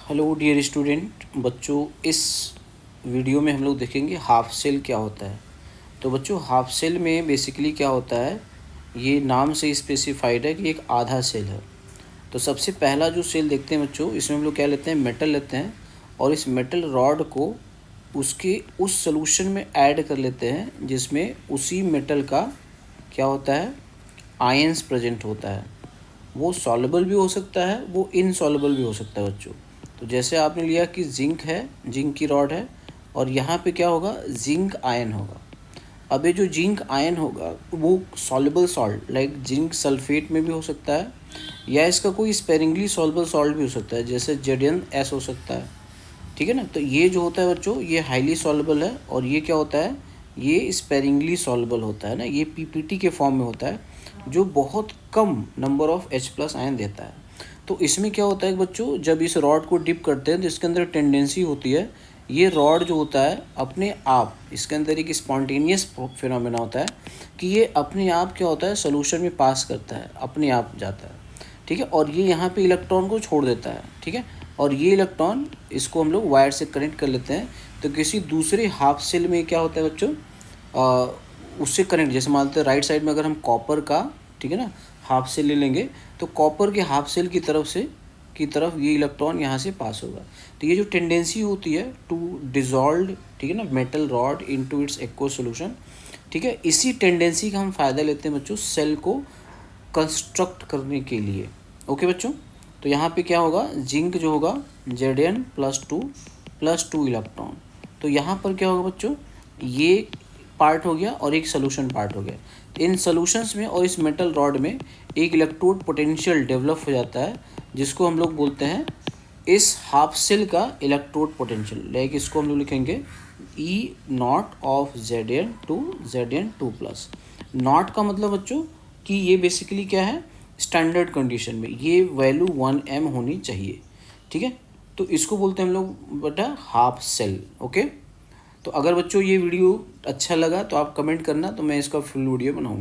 Hello dear student बच्चों, इस video में हम लोग देखेंगे हाफ सेल क्या होता है। तो बच्चों, हाफ सेल में बेसिकली क्या होता है, ये नाम से स्पेसिफाइड है कि एक आधा सेल है। तो सबसे पहला जो सेल देखते हैं बच्चों, इसमें हम लोग क्या लेते हैं, मेटल लेते हैं और इस मेटल रॉड को उसके उस सॉल्यूशन में ऐड कर लेते हैं जिसमें उसी मेटल का क्या होता है, आयंस प्रेजेंट होता है। वो सॉल्युबल भी हो सकता है, वो इनसॉल्युबल भी हो सकता है बच्चों। तो जैसे आपने लिया कि जिंक है, जिंक की रॉड है और यहाँ पे क्या होगा, जिंक आयन होगा। अब ये जो जिंक आयन होगा वो soluble salt like zinc sulphate में भी हो सकता है या इसका कोई स्पेरिंगली सॉल्युबल सॉल्ट भी हो सकता है, जैसे ZnS हो सकता है। ठीक है ना। तो ये जो होता है बच्चों, ये हाईली सॉल्युबल है और ये क्या होता है, ये स्पेरिंगली सॉल्युबल होता है ना, ये PPT के फॉर्म में होता है जो बहुत कम नंबर ऑफ H+ आयन देता है। तो इसमें क्या होता है बच्चों, जब इस रॉड को डिप करते हैं तो इसके अंदर टेंडेंसी होती है, ये रॉड जो होता है अपने आप, इसके अंदर एक स्पॉन्टेनियस फिनोमेना होता है कि ये अपने आप क्या होता है, सोल्यूशन में पास करता है, अपने आप जाता है। ठीक है। और ये यहाँ पे इलेक्ट्रॉन को छोड़ देता है। ठीक है। और ये इलेक्ट्रॉन, इसको हम लोग वायर से कनेक्ट कर लेते हैं। तो किसी दूसरे हाफ सेल में क्या होता है बच्चों, उससे कनेक्ट, जैसे मानते हैं राइट साइड में अगर हम कॉपर का, ठीक है ना, हाफ सेल ले लेंगे तो कॉपर के हाफ सेल की तरफ ये इलेक्ट्रॉन यहाँ से पास होगा। तो ये जो टेंडेंसी होती है टू डिजॉल्व, ठीक है ना, metal rod into its aqueous solution, ठीक है, इसी टेंडेंसी का हम फ़ायदा लेते हैं बच्चों सेल को कंस्ट्रक्ट करने के लिए। ओके बच्चों। तो यहाँ पे क्या होगा, जिंक जो होगा Zn+2 इलेक्ट्रॉन। तो यहाँ पर क्या होगा बच्चों, ये पार्ट हो गया और एक सोल्यूशन पार्ट हो गया। इन सॉल्यूशंस में और इस मेटल रॉड में एक इलेक्ट्रोड पोटेंशियल डेवलप हो जाता है जिसको हम लोग बोलते हैं इस हाफ सेल का इलेक्ट्रोड पोटेंशियल। लाइक इसको हम लोग लिखेंगे E0 of Zn to Zn2+। Not का मतलब बच्चों कि ये बेसिकली क्या है, स्टैंडर्ड कंडीशन में ये वैल्यू 1m होनी चाहिए। ठीक है। तो इसको बोलते हैं हम लोग बेटा हाफ सेल। ओके। तो अगर बच्चों ये वीडियो अच्छा लगा तो आप कमेंट करना, तो मैं इसका फुल वीडियो बनाऊंगा।